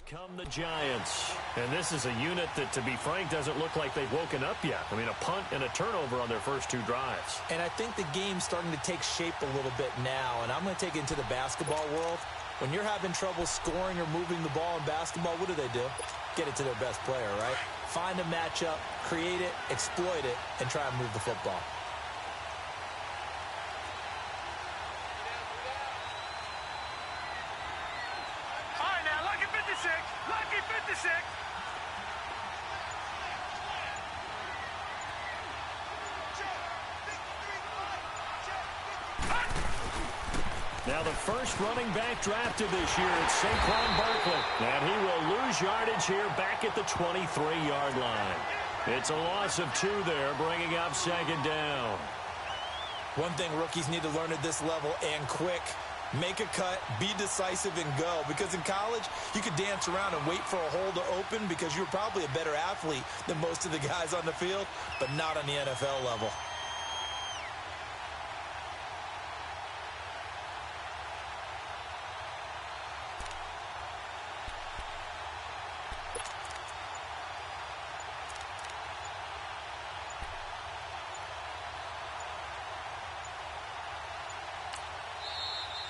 come the Giants. And this is a unit that, to be frank, doesn't look like they've woken up yet. I mean, a punt and a turnover on their first two drives. And I think the game's starting to take shape a little bit now. And I'm going to take it into the basketball world. When you're having trouble scoring or moving the ball in basketball, what do? Get it to their best player, right? Find a matchup, create it, exploit it, and try and move the football. All right, now, lucky 56. Lucky 56. Now the first running back drafted this year is Saquon Barkley. And he will lose yardage here back at the 23-yard line. It's a loss of 2 there, bringing up second down. One thing rookies need to learn at this level, and quick. Make a cut, be decisive, and go. Because in college, you could dance around and wait for a hole to open because you're probably a better athlete than most of the guys on the field, but not on the NFL level.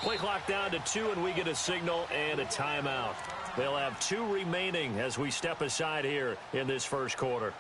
Play clock down to 2, and we get a signal and a timeout. They'll have 2 remaining as we step aside here in this first quarter.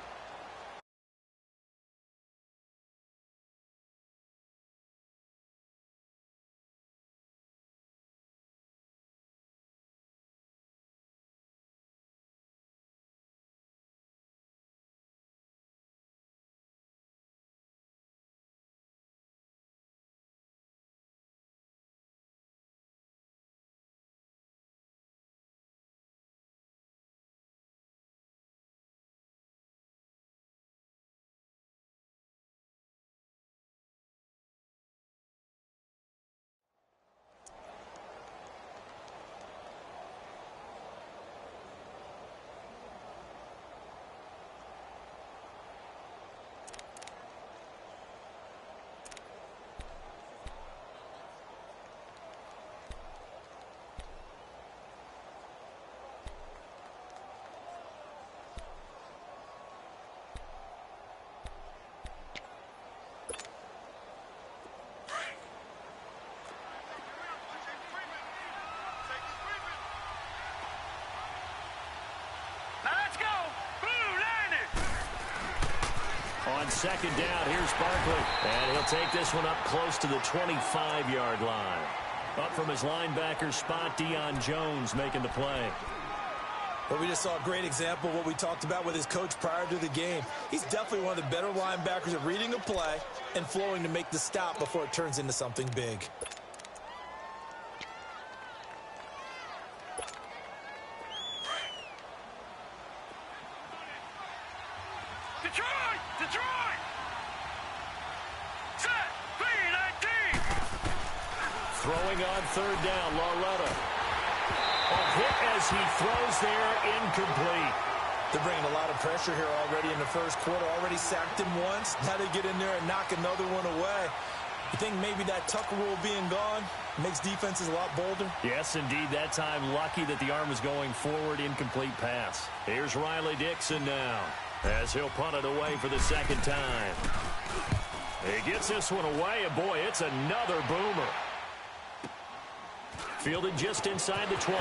On second down, here's Barkley. And he'll take this one up close to the 25-yard line. Up from his linebacker spot, Deion Jones making the play. Well, we just saw a great example of what we talked about with his coach prior to the game. He's definitely one of the better linebackers at reading a play and flowing to make the stop before it turns into something big. Detroit! Set! B-19! Throwing on third down, Loretta. A hit as he throws there, incomplete. They're bringing a lot of pressure here already in the first quarter. Already sacked him once. Now they get in there and knock another one away. You think maybe that Tucker rule being gone makes defenses a lot bolder? Yes, indeed. That time, lucky that the arm was going forward, incomplete pass. Here's Riley Dixon now, as he'll punt it away for the second time. He gets this one away, and boy, it's another boomer. Fielded just inside the 20.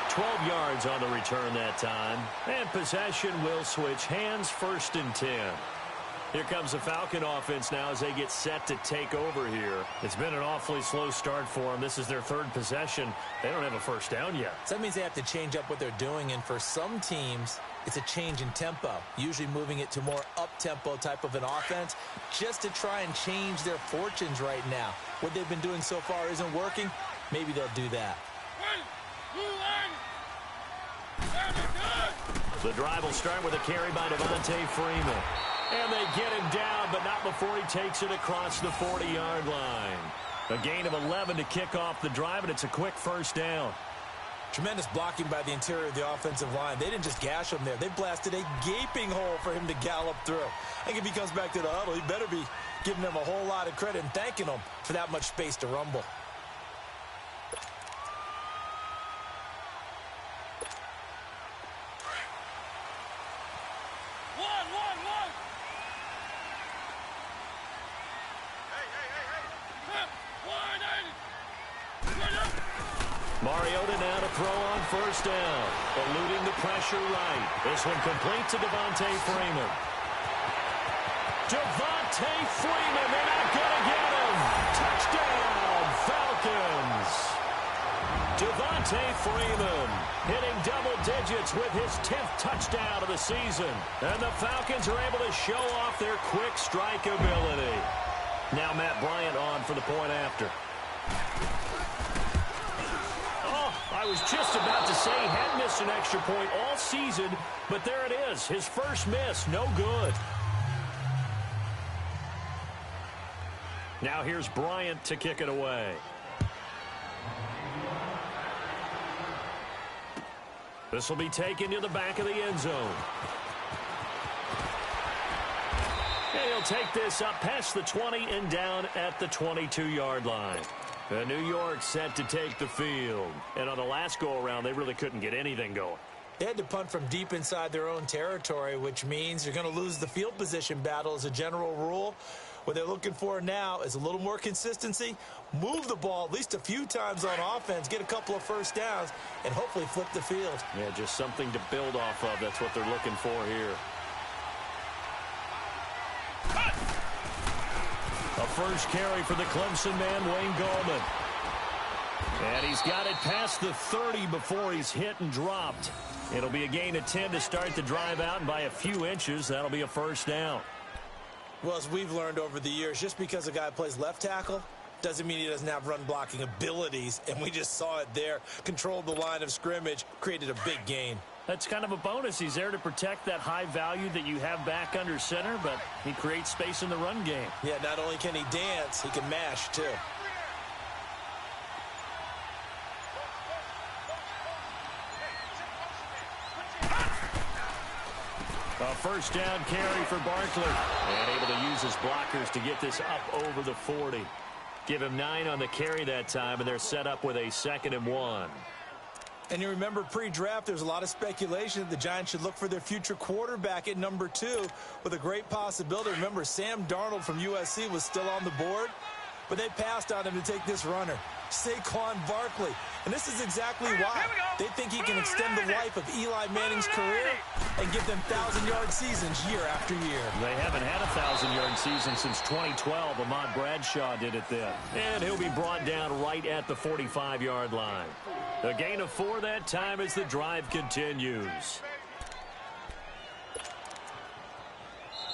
12 yards on the return that time. And possession will switch hands, 1st and 10. Here comes the Falcon offense now as they get set to take over here. It's been an awfully slow start for them. This is their 3rd possession. They don't have a first down yet. So that means they have to change up what they're doing, and for some teams, it's a change in tempo, usually moving it to more up-tempo type of an offense just to try and change their fortunes right now. What they've been doing so far isn't working. Maybe they'll do that. The drive will start with a carry by Devontae Freeman. And they get him down, but not before he takes it across the 40-yard line. A gain of 11 to kick off the drive, and it's a quick first down. Tremendous blocking by the interior of the offensive line. They didn't just gash him there. They blasted a gaping hole for him to gallop through. I think if he comes back to the huddle, he better be giving them a whole lot of credit and thanking them for that much space to rumble. Mariota now to throw on first down. Eluding the pressure right. This one complete to Devontae Freeman. Devontae Freeman, they're not going to get him. Touchdown, Falcons. Devontae Freeman hitting double digits with his 10th touchdown of the season. And the Falcons are able to show off their quick strike ability. Now Matt Bryant on for the point after. I was just about to say he had missed an extra point all season, but there it is. His first miss, no good. Now here's Bryant to kick it away. This will be taken to the back of the end zone. And he'll take this up past the 20 and down at the 22-yard line. New York set to take the field. And on the last go-around, they really couldn't get anything going. They had to punt from deep inside their own territory, which means you're going to lose the field position battle as a general rule. What they're looking for now is a little more consistency, move the ball at least a few times on offense, get a couple of first downs, and hopefully flip the field. Yeah, just something to build off of. That's what they're looking for here. A first carry for the Clemson man, Wayne Gallman. And he's got it past the 30 before he's hit and dropped. It'll be a gain of 10 to start the drive out, and by a few inches, that'll be a first down. Well, as we've learned over the years, just because a guy plays left tackle doesn't mean he doesn't have run-blocking abilities, and we just saw it there. Controlled the line of scrimmage, created a big gain. That's kind of a bonus. He's there to protect that high value that you have back under center, but he creates space in the run game. Yeah, not only can he dance, he can mash, too. A first down carry for Barkley. And able to use his blockers to get this up over the 40. Give him 9 on the carry that time, and they're set up with a 2nd and 1. And you remember pre-draft, there's a lot of speculation that the Giants should look for their future quarterback at number 2 with a great possibility. Remember, Sam Darnold from USC was still on the board, but they passed on him to take this runner, Saquon Barkley. And this is exactly why. They think he can extend the life of Eli Manning's career and give them 1,000-yard seasons year after year. They haven't had a 1,000-yard season since 2012. Ahmad Bradshaw did it then. And he'll be brought down right at the 45-yard line. A gain of 4 that time as the drive continues.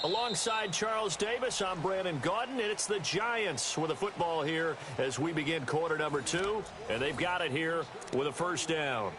Alongside Charles Davis, I'm Brandon Gaudin, and it's the Giants with a football here as we begin quarter number 2, and they've got it here with a first down.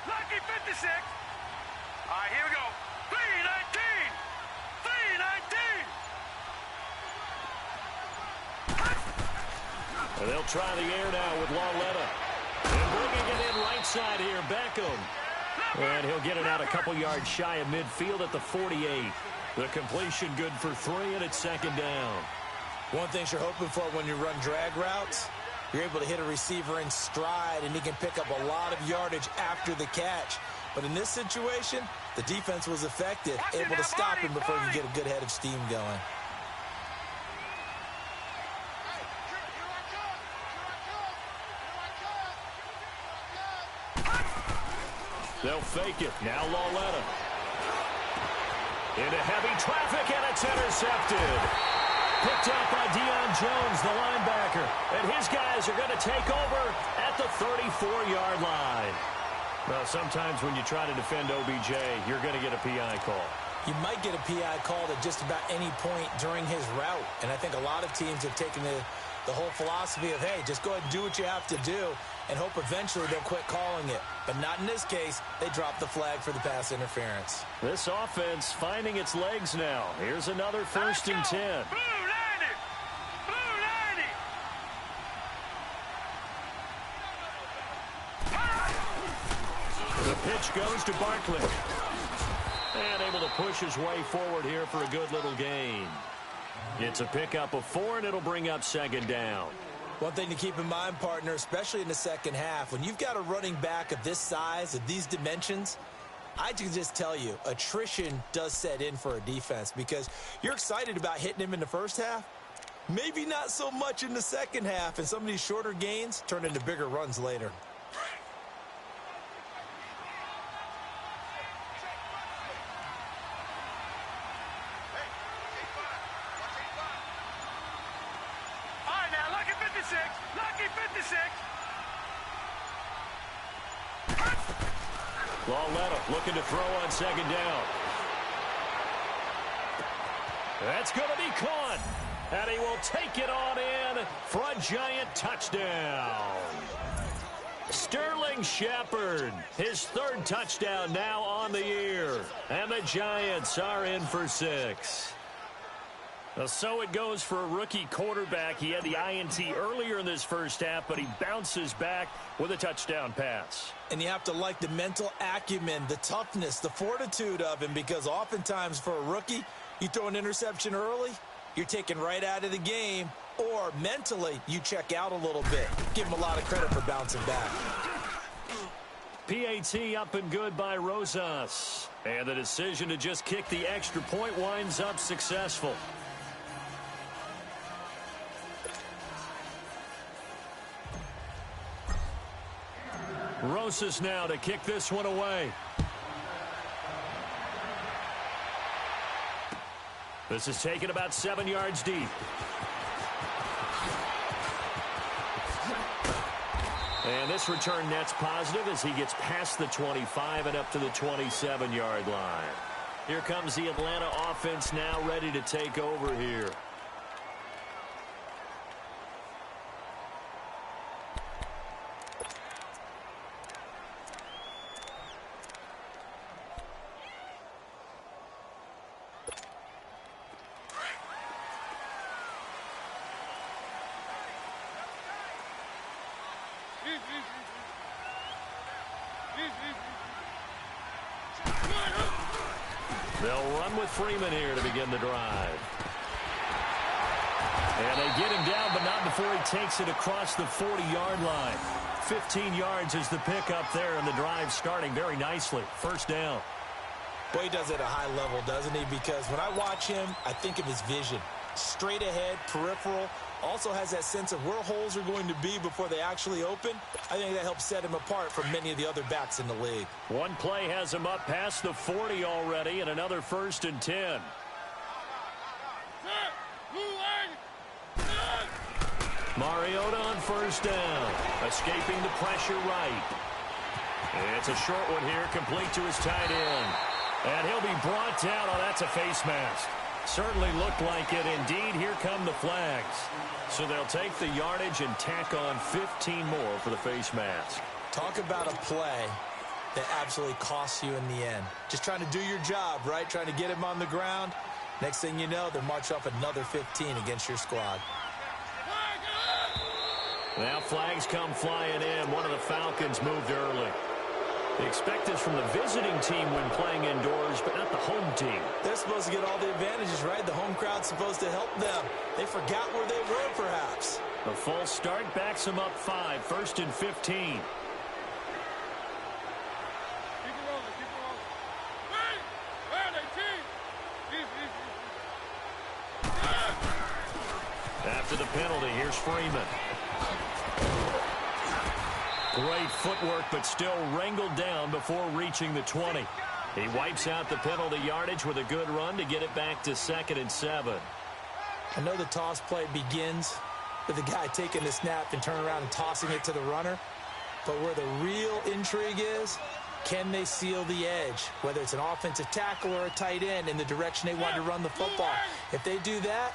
Lucky 56. All right, here we go. 319. 319. And they'll try the air now with Lauletta. And bringing it in right side here, Beckham. And he'll get it out a couple yards shy of midfield at the 48. The completion good for 3, and it's 2nd down. One thing you're hoping for when you run drag routes, you're able to hit a receiver in stride, and he can pick up a lot of yardage after the catch. But in this situation, the defense was effective, able to stop him before he could get a good head of steam going. They'll fake it. Now Lauletta. Into heavy traffic, and it's intercepted. Picked up by Deion Jones, the linebacker. And his guys are going to take over at the 34-yard line. Well, sometimes when you try to defend OBJ, you're going to get a PI call. You might get a PI called at just about any point during his route. And I think a lot of teams have taken the whole philosophy of, hey, just go ahead and do what you have to do and hope eventually they'll quit calling it. But not in this case. They dropped the flag for the pass interference. This offense finding its legs now. Here's another 1st and 10. The pitch goes to Barkley. And able to push his way forward here for a good little gain. It's a pickup of 4, and it'll bring up second down. One thing to keep in mind, partner, especially in the second half, when you've got a running back of this size, of these dimensions, I can just tell you, attrition does set in for a defense because you're excited about hitting him in the first half. Maybe not so much in the second half, and some of these shorter gains turn into bigger runs later. Lawletta looking to throw on second down. That's going to be caught. And he will take it on in for a Giant touchdown. Sterling Shepard, his 3rd touchdown now on the year. And the Giants are in for 6. So it goes for a rookie quarterback. He had the INT earlier in this first half, but he bounces back with a touchdown pass. And you have to like the mental acumen, the toughness, the fortitude of him, because oftentimes for a rookie, you throw an interception early, you're taken right out of the game, or mentally you check out a little bit. Give him a lot of credit for bouncing back. PAT up and good by Rosas. And the decision to just kick the extra point winds up successful. Rosas now to kick this one away. This is taken about 7 yards deep. And this return net's positive as he gets past the 25 and up to the 27-yard line. Here comes the Atlanta offense now ready to take over here. They'll run with Freeman here to begin the drive. And they get him down, but not before he takes it across the 40-yard line. 15 yards is the pickup there, and the drive starting very nicely. First down. Boy, he does it at a high level, doesn't he? Because when I watch him, I think of his vision. Straight ahead, peripheral. Also has that sense of where holes are going to be before they actually open. I think that helps set him apart from many of the other backs in the league. One play has him up past the 40 already, and another 1st and 10. Mariota on first down, escaping the pressure right. It's a short one here, complete to his tight end. And he'll be brought down. Oh, that's a face mask. Certainly looked like it. Indeed, here come the flags. So they'll take the yardage and tack on 15 more for the face mask. Talk about a play that absolutely costs you in the end. Just trying to do your job, right? Trying to get him on the ground. Next thing you know, they'll march off another 15 against your squad. Now flags come flying in. One of the Falcons moved early. They expect this from the visiting team when playing indoors, but not the home team. They're supposed to get all the advantages, right? The home crowd's supposed to help them. They forgot where they were, perhaps. A false start backs them up 5, 1st and 15. After the penalty, here's Freeman. Great footwork, but still wrangled down before reaching the 20. He wipes out the penalty yardage with a good run to get it back to 2nd and 7. I know the toss play begins with the guy taking the snap and turning around and tossing it to the runner. But where the real intrigue is, can they seal the edge? Whether it's an offensive tackle or a tight end in the direction they want to run the football. If they do that,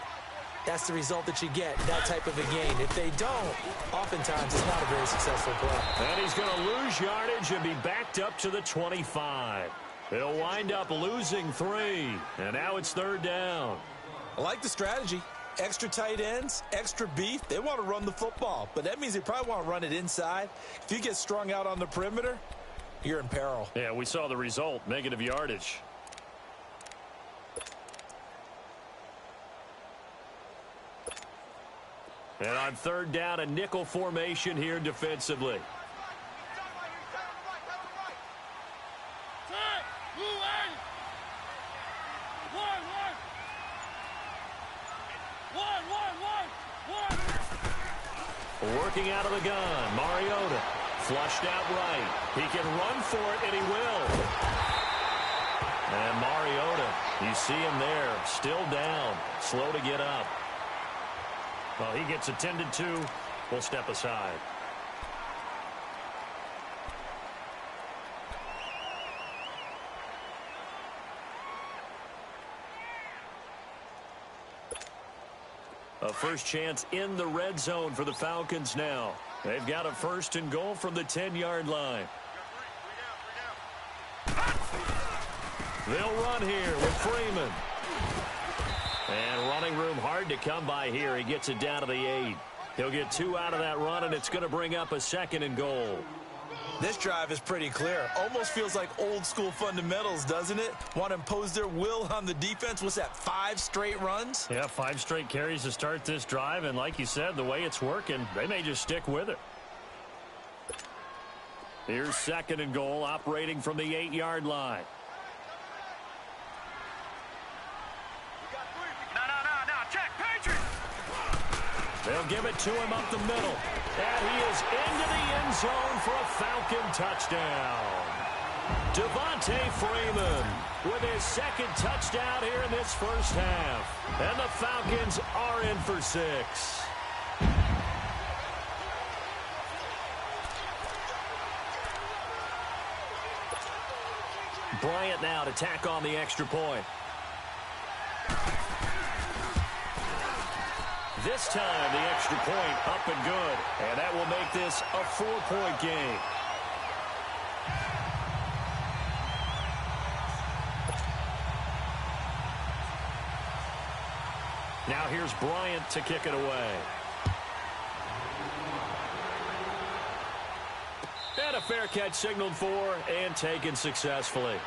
that's the result that you get, that type of a gain. If they don't, oftentimes it's not a very successful play. And he's going to lose yardage and be backed up to the 25. He'll wind up losing 3. And now it's 3rd down. I like the strategy. Extra tight ends, extra beef. They want to run the football, but that means they probably want to run it inside. If you get strung out on the perimeter, you're in peril. Yeah, we saw the result, negative yardage. And on third down, a nickel formation here defensively. Working out of the gun, Mariota. Flushed out right. He can run for it, and he will. And Mariota, you see him there, still down, slow to get up. Well, he gets attended to. We'll step aside. A first chance in the red zone for the Falcons now. They've got a first and goal from the 10-yard line. They'll run here with Freeman. And running room hard to come by here. He gets it down to the 8. He'll get 2 out of that run, and it's going to bring up a second and goal. This drive is pretty clear. Almost feels like old school fundamentals, doesn't it? Want to impose their will on the defense. What's that, 5 straight runs? Yeah, 5 straight carries to start this drive. And like you said, the way it's working, they may just stick with it. Here's second and goal, operating from the 8-yard line. No, check, Patriots! They'll give it to him up the middle. And he is into the end zone for a Falcon touchdown. Devontae Freeman with his second touchdown here in this first half. And the Falcons are in for 6. Bryant now to tack on the extra point. This time, the extra point up and good. And that will make this a 4-point game. Now here's Bryant to kick it away. And a fair catch signaled for and taken successfully.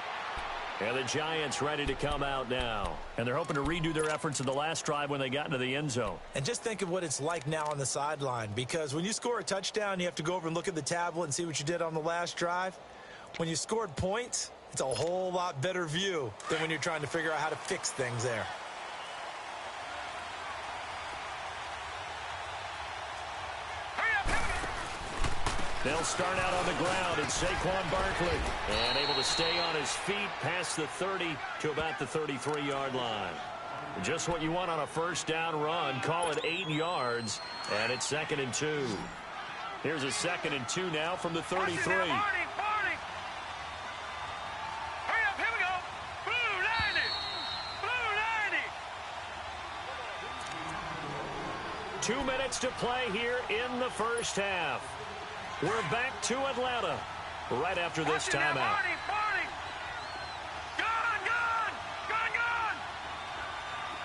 And the Giants ready to come out now. And they're hoping to redo their efforts in the last drive when they got into the end zone. And just think of what it's like now on the sideline. Because when you score a touchdown, you have to go over and look at the tablet and see what you did on the last drive. When you scored points, it's a whole lot better view than when you're trying to figure out how to fix things there. They'll start out on the ground, and Saquon Barkley, and able to stay on his feet past the 30 to about the 33-yard line. Just what you want on a first down run. Call it 8 yards, and it's 2nd and 2. Here's a 2nd and 2 now from the 33. Hurry up, here we go. Blue 90. Blue 90. 2 minutes to play here in the first half. We're back to Atlanta right after this timeout. Gun.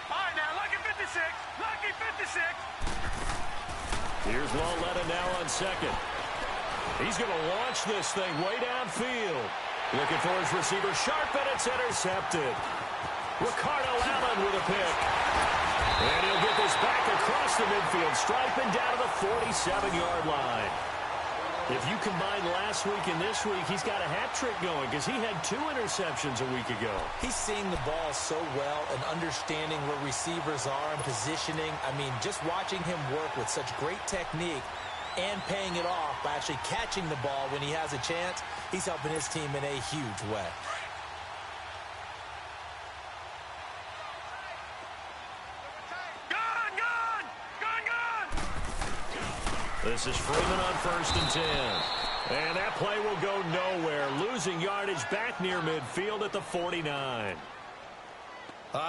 All right, now, lucky 56. Here's Lauletta now on second. He's going to launch this thing way downfield. Looking for his receiver, sharp, and it's intercepted. Ricardo Allen with a pick. And he'll get this back across the midfield stripe and down to the 47-yard line. If you combine last week and this week, he's got a hat trick going because he had 2 interceptions a week ago. He's seeing the ball so well and understanding where receivers are and positioning. I mean, just watching him work with such great technique and paying it off by actually catching the ball when he has a chance, he's helping his team in a huge way. This is Freeman on 1st and 10. And that play will go nowhere. Losing yardage back near midfield at the 49.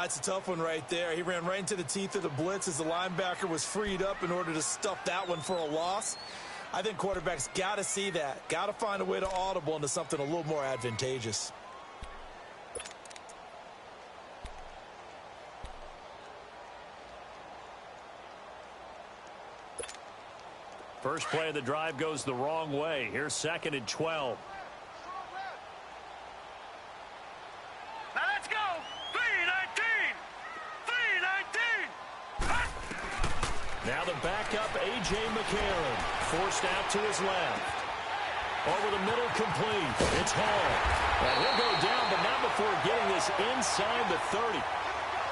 It's a tough one right there. He ran right into the teeth of the blitz as the linebacker was freed up in order to stuff that one for a loss. I think quarterbacks got to see that. Got to find a way to audible into something a little more advantageous. First play of the drive goes the wrong way. Here's 2nd and 12. Now let's go. 319. Now the backup, A.J. McCarron, forced out to his left. Over the middle, complete. It's Hall. And he'll go down, but not before getting this inside the 30.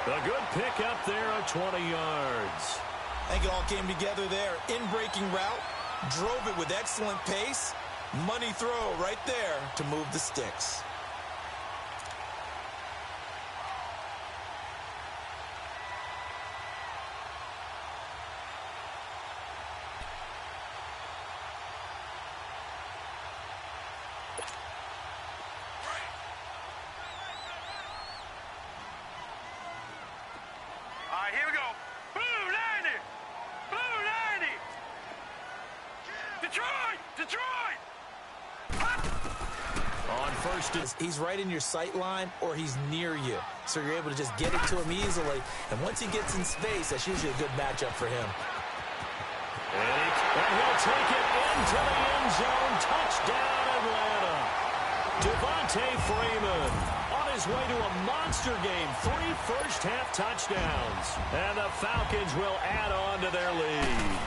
A good pickup there of 20 yards. I think it all came together there. In-breaking route, drove it with excellent pace. Money throw right there to move the sticks. All right, here we go. Blue 90. Blue 90. Detroit. Detroit. On first, He's right in your sight line or he's near you. So you're able to just get it to him easily. And once he gets in space, that's usually a good matchup for him. and he'll take it into the end zone. Touchdown, Atlanta. Devontae Freeman on his way to a monster game. 3 first-half touchdowns. And the Falcons will add on to their lead.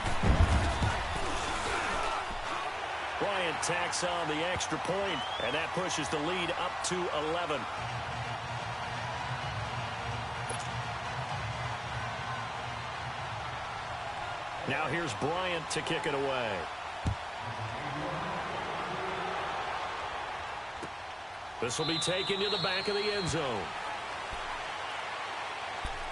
Bryant tacks on the extra point, and that pushes the lead up to 11. Now here's Bryant to kick it away. This will be taken to the back of the end zone.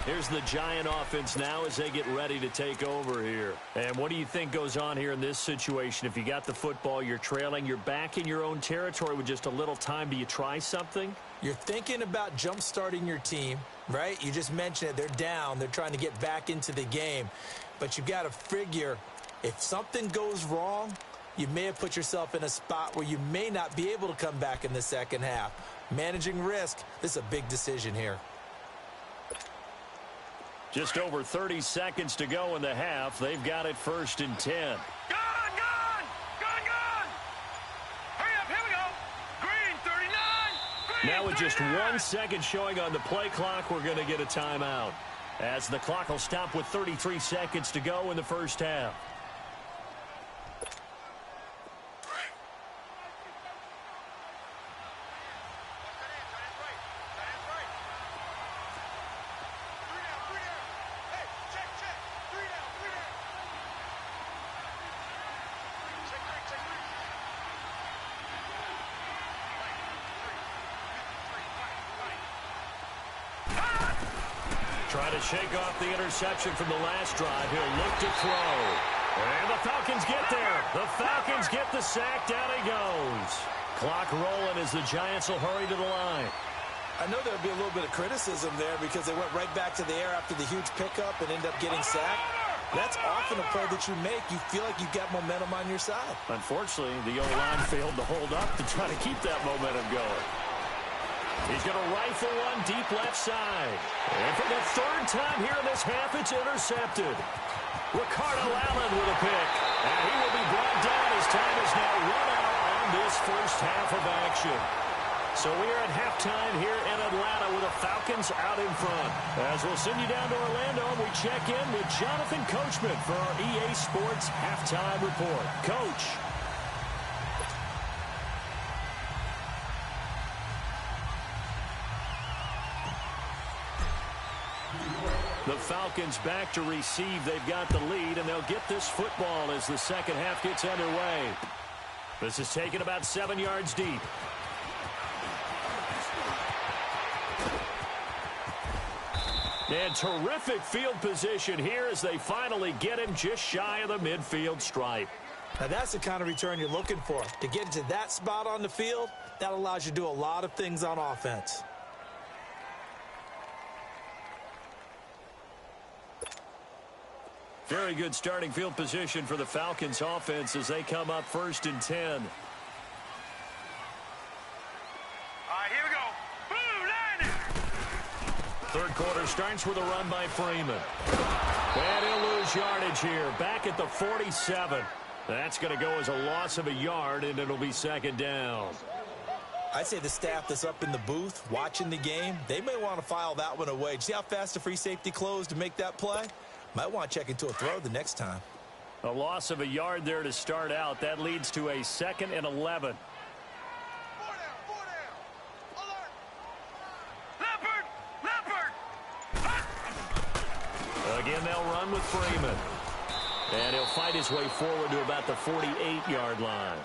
Here's the Giant offense now as they get ready to take over here. And what do you think goes on here in this situation? If you got the football, you're trailing, you're back in your own territory with just a little time. Do you try something? You're thinking about jump-starting your team, right? You just mentioned it. They're down. They're trying to get back into the game. But you've got to figure if something goes wrong, you may have put yourself in a spot where you may not be able to come back in the second half. Managing risk, this is a big decision here. Just over 30 seconds to go in the half. They've got it 1st and 10. Gun! Hurry up, here we go. Green 39. Green Now with just 39. 1 second showing on the play clock, we're going to get a timeout. As the clock will stop with 33 seconds to go in the first half. Trying to shake off the interception from the last drive. He'll look to throw. And the Falcons get there. The Falcons get the sack. Down he goes. Clock rolling as the Giants will hurry to the line. I know there'll be a little bit of criticism there because they went right back to the air after the huge pickup and ended up getting sacked. That's often a play that you make. You feel like you've got momentum on your side. Unfortunately, the O-line failed to hold up to try to keep that momentum going. He's going to rifle one deep left side. And for the 3rd time here in this half, it's intercepted. Ricardo Allen with a pick. And he will be brought down as time is now run out on this first half of action. So we are at halftime here in Atlanta with the Falcons out in front. As we'll send you down to Orlando, we check in with Jonathan Coachman for our EA Sports Halftime Report. Coach. The Falcons back to receive. They've got the lead, and they'll get this football as the second half gets underway. This is taken about 7 yards deep. And terrific field position here as they finally get him just shy of the midfield stripe. Now that's the kind of return you're looking for. To get into that spot on the field, that allows you to do a lot of things on offense. Very good starting field position for the Falcons offense as they come up 1st and 10. All right, here we go. Blue 90. Third quarter starts with a run by Freeman. And he'll lose yardage here. Back at the 47. That's going to go as a loss of a yard, and it'll be 2nd down. I'd say the staff that's up in the booth watching the game, they may want to file that one away. Do you see how fast the free safety closed to make that play? Might want to check into a throw the next time. A loss of a yard there to start out. That leads to a 2nd and 11. Again, they'll run with Freeman. And he'll fight his way forward to about the 48-yard line.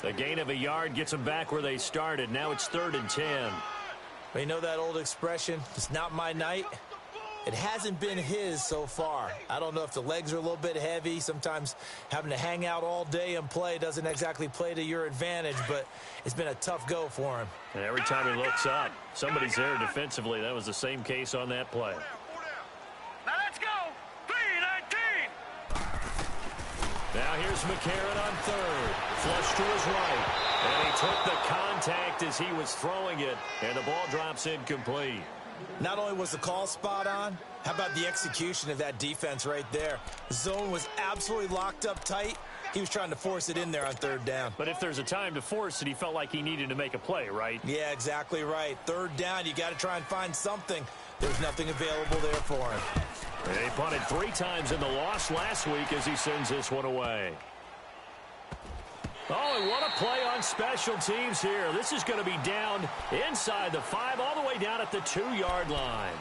A gain of a yard gets them back where they started. Now it's 3rd and 10. Well, you know that old expression, it's not my night? It hasn't been his so far. I don't know if the legs are a little bit heavy. Sometimes having to hang out all day and play doesn't exactly play to your advantage, but it's been a tough go for him. And every time he looks up, somebody's there defensively. That was the same case on that play. Now let's go. 3-19. Now here's McCarron on 3rd. Flush to his right. And he took the contact as he was throwing it, and the ball drops incomplete. Not only was the call spot on, how about the execution of that defense right there? The zone was absolutely locked up tight. He was trying to force it in there on 3rd down. But if there's a time to force it, he felt like he needed to make a play, right? Yeah, exactly right. 3rd down, you got to try and find something. There's nothing available there for him. He punted 3 times in the loss last week as he sends this one away. Oh, and what a play on special teams here. This is going to be down inside the 5, all the way down at the 2-yard line.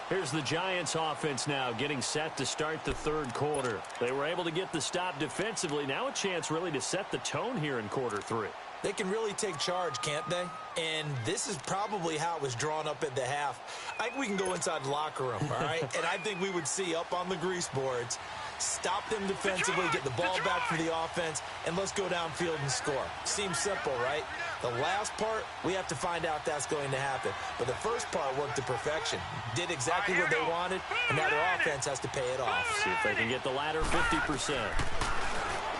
Here's the Giants offense now getting set to start the 3rd quarter. They were able to get the stop defensively. Now a chance really to set the tone here in quarter 3. They can really take charge, can't they? And this is probably how it was drawn up at the half. I think we can go inside the locker room, all right? And I think we would see up on the grease boards, stop them defensively, get the ball back for the offense, and let's go downfield and score. Seems simple, right? The last part, we have to find out if that's going to happen. But the first part worked to perfection. Did exactly what they wanted, and now their offense has to pay it off. See if they can get the latter 50%.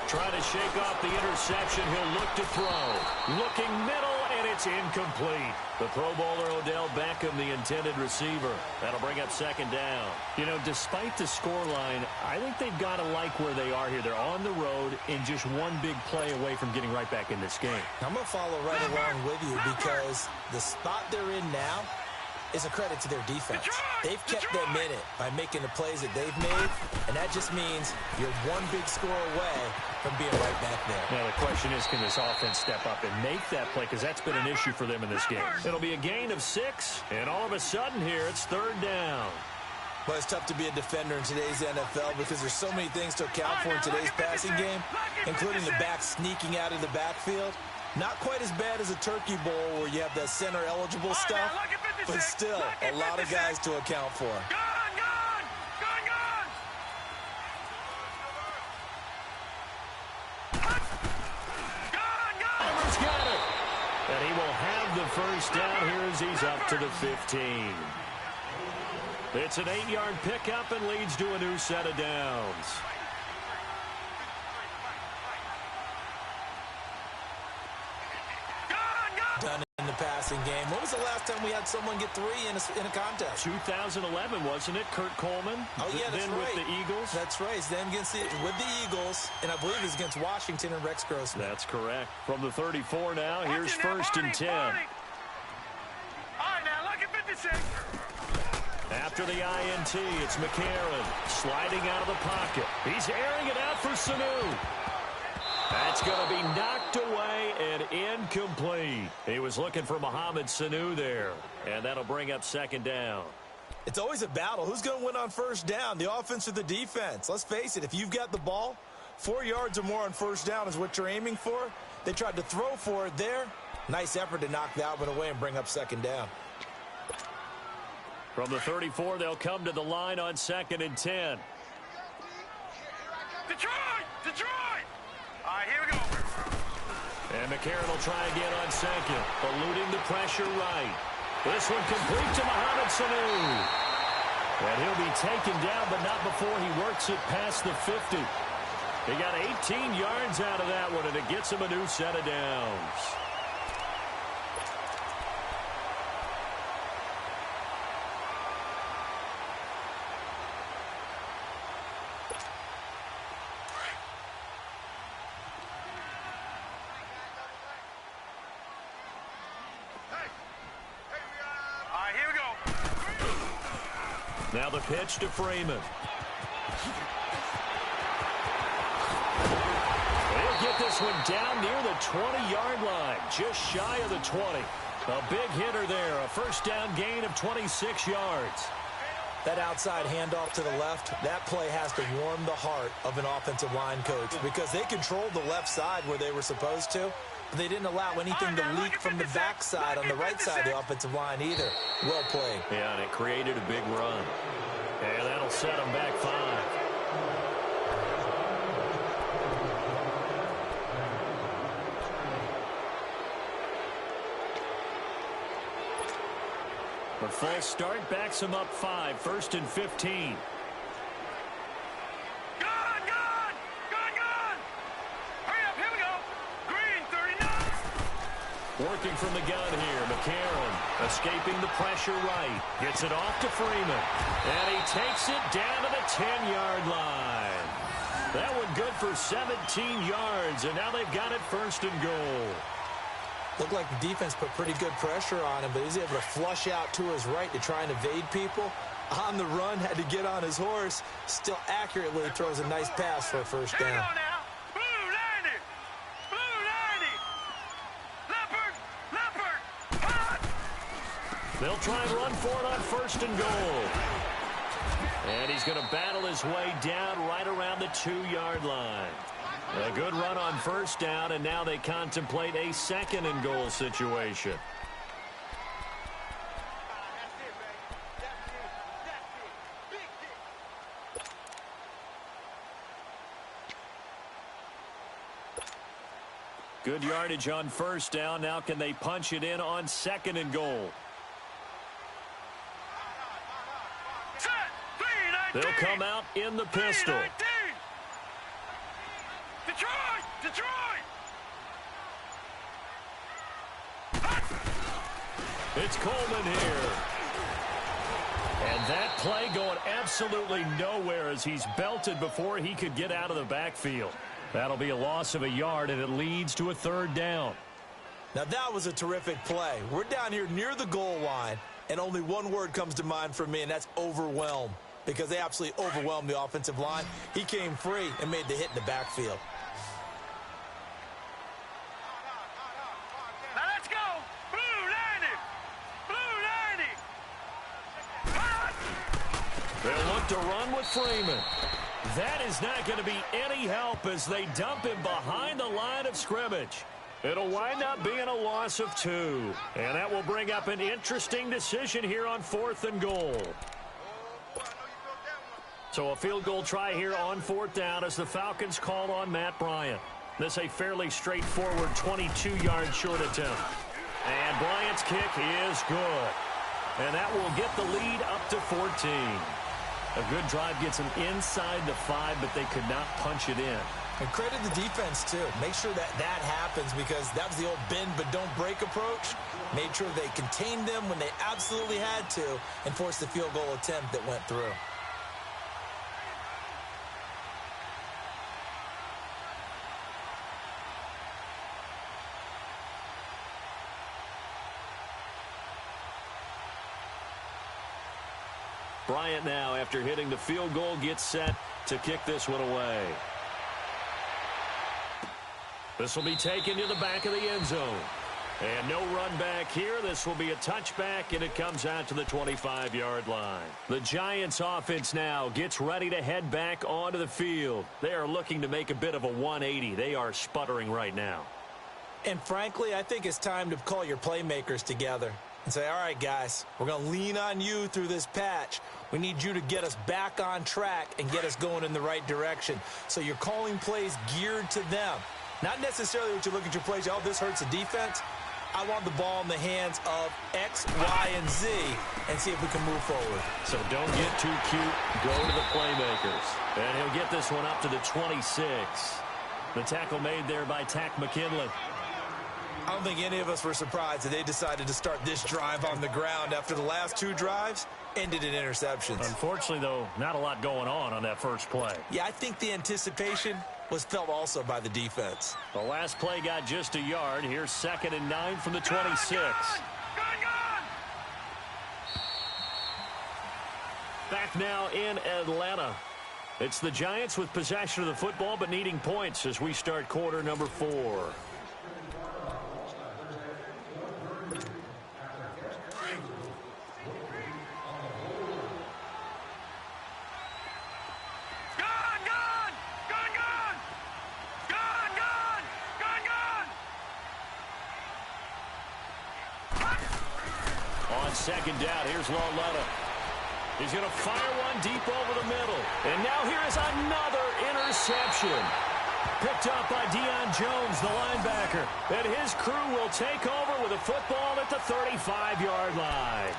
Trying to shake off the interception. He'll look to throw. Looking middle, and it's incomplete. The Pro Bowler Odell Beckham, the intended receiver. That'll bring up 2nd down. You know, despite the scoreline, I think they've got to like where they are here. They're on the road and just one big play away from getting right back in this game. I'm going to follow right along with you because the spot they're in now is a credit to their defense. They've kept them in it by making the plays that they've made, and that just means you're one big score away from being right back there. Now the question is, can this offense step up and make that play? Because that's been an issue for them in this game. It'll be a gain of 6, and all of a sudden here, it's 3rd down. Well, it's tough to be a defender in today's NFL because there's so many things to account for in today's passing game, including the back sneaking out of the backfield. Not quite as bad as a turkey bowl where you have the center-eligible stuff, but still a lot of guys to account for. He's got it. And he will have the 1st down here as he's up to the 15. It's an 8-yard pickup and leads to a new set of downs. Done in the passing game. When was the last time we had someone get 3 in a contest? 2011, wasn't it? Kurt Coleman. Oh, yeah, that's then right. with the Eagles. That's right. Then with the Eagles, and I believe it's against Washington and Rex Grossman. That's correct. From the 34 now, here's 1st and 10. All right, now look at 56. After the INT, it's McCarron sliding out of the pocket. He's airing it out for Sanu. That's going to be knocked away and incomplete. He was looking for Mohamed Sanu there, and that'll bring up 2nd down. It's always a battle. Who's going to win on 1st down, the offense or the defense? Let's face it, if you've got the ball, 4 yards or more on 1st down is what you're aiming for. They tried to throw for it there. Nice effort to knock that one away and bring up 2nd down. From the 34, they'll come to the line on 2nd and 10. Detroit! Detroit! All right, here we go. And McCarron will try again on 2nd, eluding the pressure right. This one complete to Mohamed Sanu. And he'll be taken down, but not before he works it past the 50. He got 18 yards out of that one, and it gets him a new set of downs. Now the pitch to Freeman. They'll get this one down near the 20-yard line, just shy of the 20. A big hitter there, a first down gain of 26 yards. That outside handoff to the left, that play has to warm the heart of an offensive line coach because they controlled the left side where they were supposed to, but they didn't allow anything to leak from the backside on the right side of the offensive line either. Well played. Yeah, and it created a big run. And that'll set them back 5. The false start backs him up 5, first and 15. Hurry up, here we go. Green, 39. Working from the gun here, McCarron escaping the pressure right. Gets it off to Freeman. And he takes it down to the 10-yard line. That one good for 17 yards, and now they've got it first and goal. Looked like the defense put pretty good pressure on him, but he's able to flush out to his right to try and evade people. On the run, had to get on his horse. Still accurately throws a nice pass for a first down. Here we go now. Blue 90. Blue 90. Leopard. They'll try and run for it on first and goal. And he's going to battle his way down right around the 2-yard line. A good run on first down, and now they contemplate a second and goal situation. Good yardage on first down. Now can they punch it in on second and goal? Set. 319. They'll come out in the pistol. 319. Detroit! It's Coleman here. And that play going absolutely nowhere as he's belted before he could get out of the backfield. That'll be a loss of a yard, and it leads to a third down. Now that was a terrific play. We're down here near the goal line, and only one word comes to mind for me, and that's overwhelmed, because they absolutely overwhelmed the offensive line. He came free and made the hit in the backfield. Now let's go! Blue 90! Blue 90! They'll look to run with Freeman. That is not going to be any help as they dump him behind the line of scrimmage. It'll wind up being a loss of 2. And that will bring up an interesting decision here on fourth and goal. So a field goal try here on fourth down as the Falcons call on Matt Bryant. This a fairly straightforward 22-yard short attempt. And Bryant's kick is good. And that will get the lead up to 14. A good drive gets them inside the 5, but they could not punch it in. And credit the defense, too. Make sure that happens because that was the old bend but don't break approach. Made sure they contained them when they absolutely had to and forced the field goal attempt that went through. Bryant now, after hitting the field goal, gets set to kick this one away. This will be taken to the back of the end zone. And no run back here. This will be a touchback, and it comes out to the 25-yard line. The Giants offense now gets ready to head back onto the field. They are looking to make a bit of a 180. They are sputtering right now. And frankly, I think it's time to call your playmakers together and say, all right, guys, we're going to lean on you through this patch. We need you to get us back on track and get us going in the right direction. So you're calling plays geared to them. Not necessarily what you look at your plays, oh, this hurts the defense. I want the ball in the hands of X, Y, and Z and see if we can move forward. So don't get too cute. Go to the playmakers. And he'll get this one up to the 26. The tackle made there by Tack McKinley. I don't think any of us were surprised that they decided to start this drive on the ground after the last 2 drives ended in interceptions. Unfortunately, though, not a lot going on that first play. Yeah, I think the anticipation was felt also by the defense. The last play got just a yard. Here's 2nd and 9 from the 26. Gone! Back now in Atlanta. It's the Giants with possession of the football but needing points as we start quarter number 4. On second down, here's Lauletta. He's going to fire one deep over the middle. And now here is another interception. Picked up by Deion Jones, the linebacker. And his crew will take over with a football at the 35-yard line.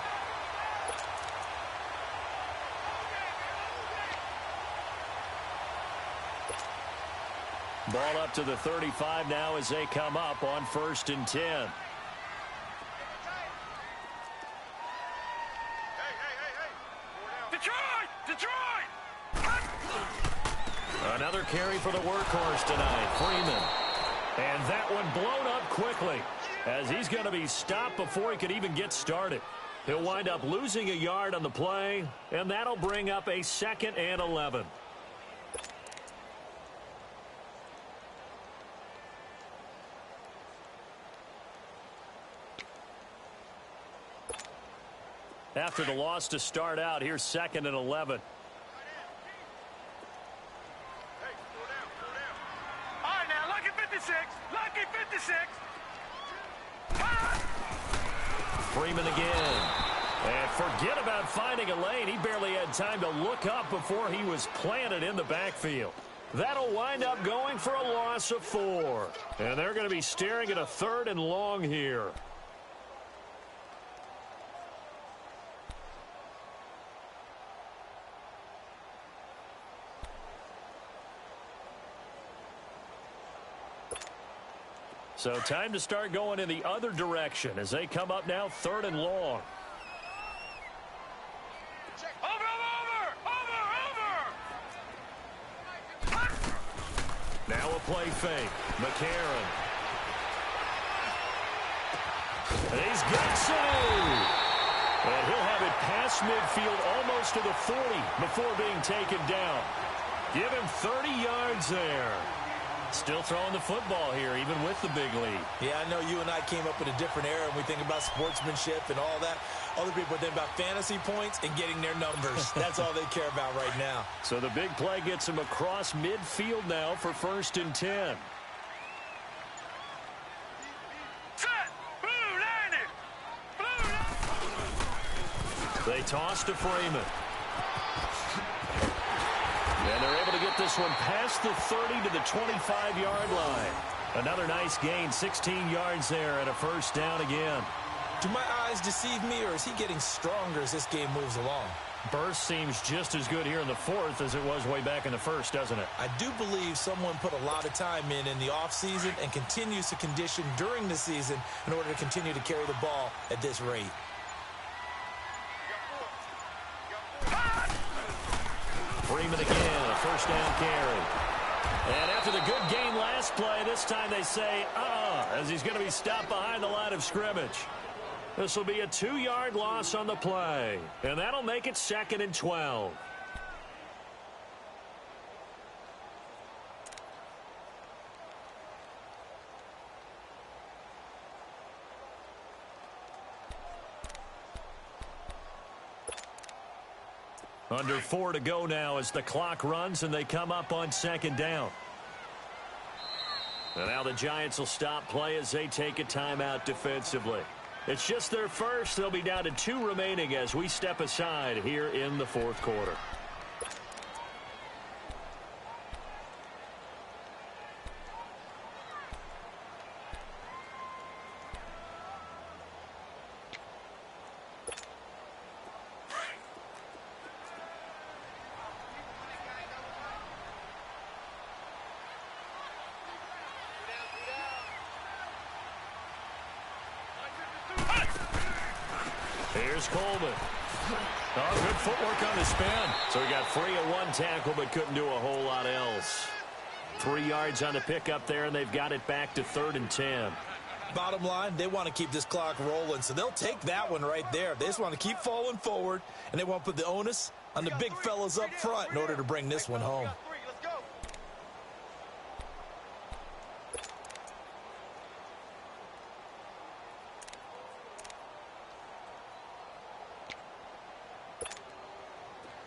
Ball up to the 35 now as they come up on 1st and 10. Another carry for the workhorse tonight, Freeman. And that one blown up quickly as he's going to be stopped before he could even get started. He'll wind up losing a yard on the play, and that'll bring up a 2nd and 11. After the loss to start out, here's 2nd and 11. Freeman again. And forget about finding a lane. He barely had time to look up before he was planted in the backfield. That'll wind up going for a loss of 4. And they're going to be staring at a 3rd and long here. So time to start going in the other direction as they come up now 3rd and long. Now a play fake. McCarron. And he's got Sanu. And he'll have it past midfield almost to the 40 before being taken down. Give him 30 yards there. Still throwing the football here, even with the big lead. Yeah, I know you and I came up in a different era, and we think about sportsmanship and all that. Other people think about fantasy points and getting their numbers. That's all they care about right now. So the big play gets him across midfield now for 1st and 10. They toss to Freeman. And they're able to get this one past the 30 to the 25-yard line. Another nice gain, 16 yards there and a 1st down again. Do my eyes deceive me, or is he getting stronger as this game moves along? Burst seems just as good here in the 4th as it was way back in the 1st, doesn't it? I do believe someone put a lot of time in the offseason and continues to condition during the season in order to continue to carry the ball at this rate. Freeman again, a 1st down carry. And after the good gain last play, this time they say, as he's going to be stopped behind the line of scrimmage. This will be a 2-yard loss on the play, and that'll make it 2nd and 12. Under 4 to go now as the clock runs and they come up on 2nd down. And now the Giants will stop play as they take a timeout defensively. It's just their first. They'll be down to 2 remaining as we step aside here in the 4th quarter. Here's Coleman. Oh, good footwork on the spin. So he got free of 1 tackle but couldn't do a whole lot else. 3 yards on the pickup there, and they've got it back to 3rd and 10. Bottom line, they want to keep this clock rolling, so they'll take that one right there. They just want to keep falling forward, and they want to put the onus on the big fellas up front in order to bring this one home.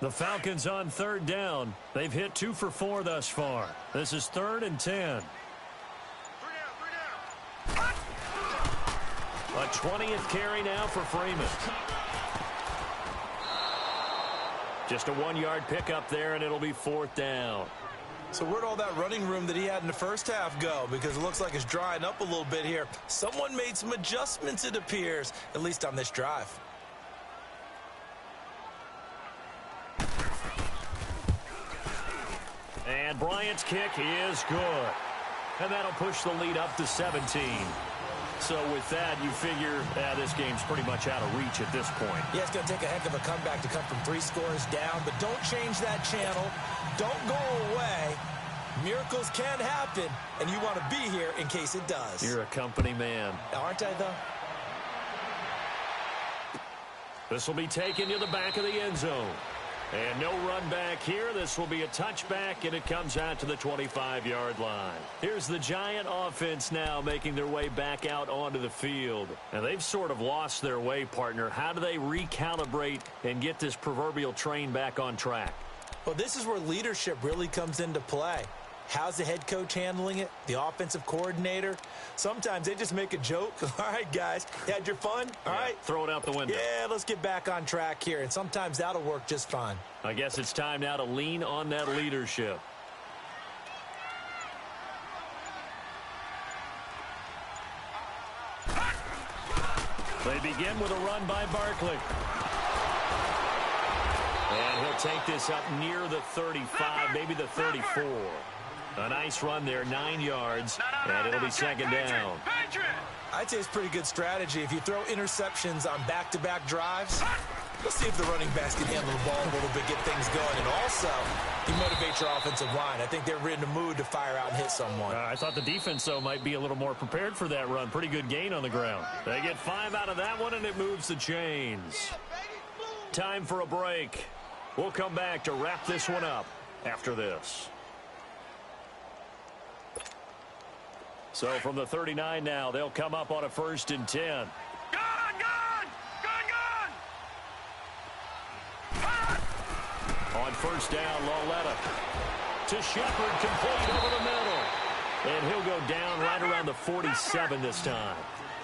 The Falcons on third down. They've hit 2 for 4 thus far. This is 3rd and 10. A 20th carry now for Freeman. Just a 1-yard pickup there, and it'll be 4th down. So where'd all that running room that he had in the first half go? Because it looks like it's drying up a little bit here. Someone made some adjustments, it appears, at least on this drive. And Bryant's kick is good. And that'll push the lead up to 17. So with that, you figure this game's pretty much out of reach at this point. Yeah, it's going to take a heck of a comeback to come from 3 scores down, but don't change that channel. Don't go away. Miracles can happen, and you want to be here in case it does. You're a company man. Aren't I, though? This will be taken to the back of the end zone. And no run back here. This will be a touchback, and it comes out to the 25-yard line. Here's the Giant offense now making their way back out onto the field. And they've sort of lost their way, partner. How do they recalibrate and get this proverbial train back on track? Well, this is where leadership really comes into play. How's the head coach handling it? The offensive coordinator? Sometimes they just make a joke. All right, guys, you had your fun? All right. Throw it out the window. Yeah, let's get back on track here. And sometimes that'll work just fine. I guess it's time now to lean on that leadership. They begin with a run by Barkley. And he'll take this up near the 35, maybe the 34. A nice run there, 9 yards, and it'll be 2nd down. I'd say it's pretty good strategy. If you throw interceptions on back-to-back drives, let's see if the running backs can handle the ball a little bit, get things going. And also, you motivate your offensive line. I think they're in the mood to fire out and hit someone. I thought the defense, though, might be a little more prepared for that run. Pretty good gain on the ground. They get 5 out of that one, and it moves the chains. Time for a break. We'll come back to wrap this one up after this. So from the 39 now, they'll come up on a 1st and 10. Gone! On 1st down, Loletta to Shepard, complete over the middle. And he'll go down right around the 47 this time.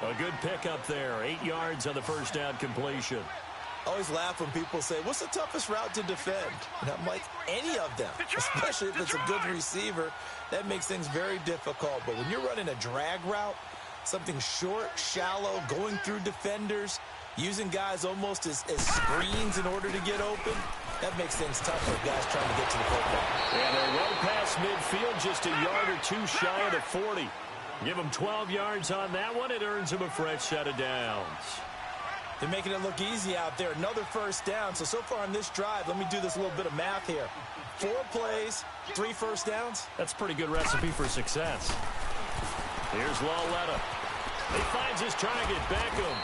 A good pickup there, 8 yards on the 1st down completion. I always laugh when people say, what's the toughest route to defend? And I'm like, any of them, especially if it's a good receiver. That makes things very difficult. But when you're running a drag route, something short, shallow, going through defenders, using guys almost as screens in order to get open, that makes things tough for guys trying to get to the football. And they're well past midfield, just a yard or 2 shy of the 40. Give them 12 yards on that one. It earns them a fresh set of downs. They're making it look easy out there. Another 1st down. So far on this drive, let me do this little bit of math here. 4 plays, 3 1st downs. That's a pretty good recipe for success. Here's Loletta. He finds his target, Beckham.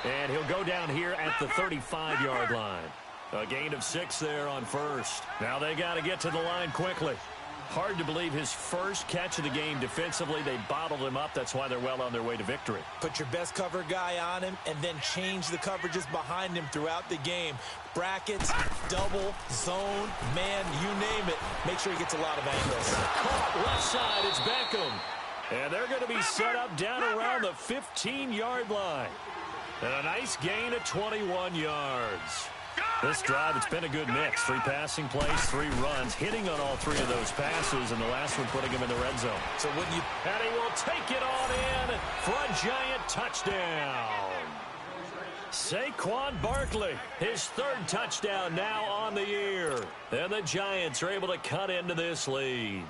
And he'll go down here at the 35-yard line. A gain of 6 there on 1st. Now they got to get to the line quickly. Hard to believe his first catch of the game defensively. They bottled him up. That's why they're well on their way to victory. Put your best cover guy on him and then change the coverages behind him throughout the game. Brackets, double, zone, man, you name it. Make sure he gets a lot of angles. Caught left side. It's Beckham. And they're going to be set up down around the 15-yard line. And a nice gain of 21 yards. This drive, it's been a good mix. 3 passing plays, 3 runs, hitting on all 3 of those passes, and the last one putting him in the red zone. So when you... And he will take it on in for a Giant touchdown. Saquon Barkley, his 3rd touchdown now on the year. And the Giants are able to cut into this lead.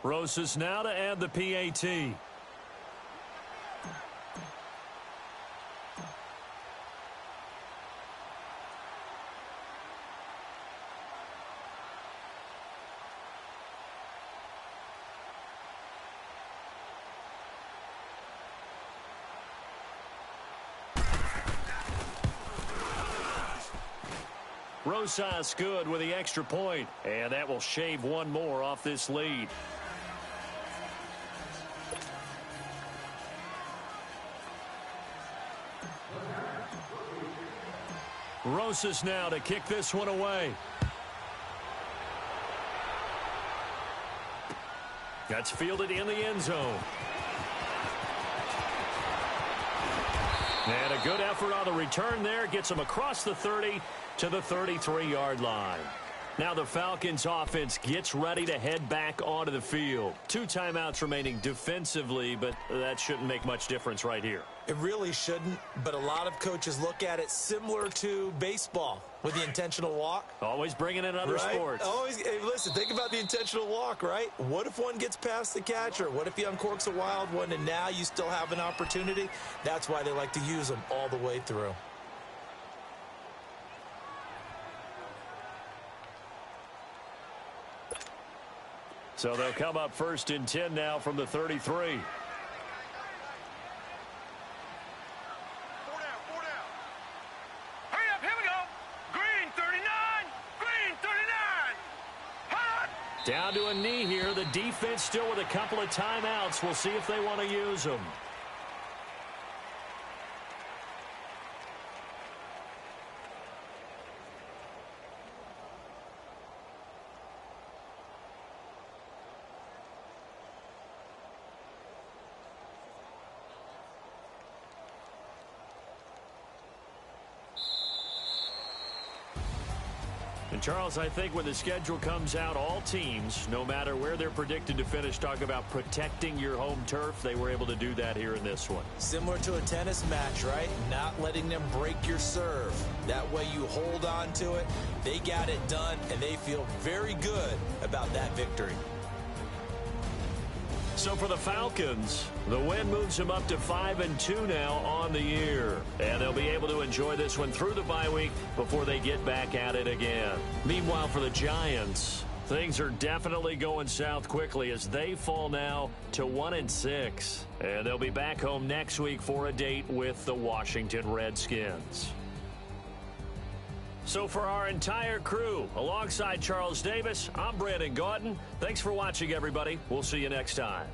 Rosas now to add the PAT. Rosas good with the extra point, and that will shave one more off this lead. Rosas now to kick this one away. That's fielded in the end zone. And a good effort on the return there. Gets him across the 30 to the 33-yard line. Now the Falcons offense gets ready to head back onto the field. 2 timeouts remaining defensively, but that shouldn't make much difference right here. It really shouldn't, but a lot of coaches look at it similar to baseball with the intentional walk. Always bringing in other sports. Always, hey, listen, think about the intentional walk, right? What if one gets past the catcher? What if he uncorks a wild one and now you still have an opportunity? That's why they like to use them all the way through. So they'll come up 1st and 10 now from the 33. 4 down, 4 down. Hurry up, here we go. Green 39, green 39. Hot. Down to a knee here. The defense still with a couple of timeouts. We'll see if they want to use them. And Charles, I think when the schedule comes out, all teams, no matter where they're predicted to finish, talk about protecting your home turf. They were able to do that here in this one. Similar to a tennis match, right? Not letting them break your serve. That way you hold on to it. They got it done, and they feel very good about that victory. So for the Falcons, the win moves them up to 5-2 now on the year. And they'll be able to enjoy this one through the bye week before they get back at it again. Meanwhile, for the Giants, things are definitely going south quickly as they fall now to 1-6. And they'll be back home next week for a date with the Washington Redskins. So for our entire crew, alongside Charles Davis, I'm Brandon Gautin. Thanks for watching, everybody. We'll see you next time.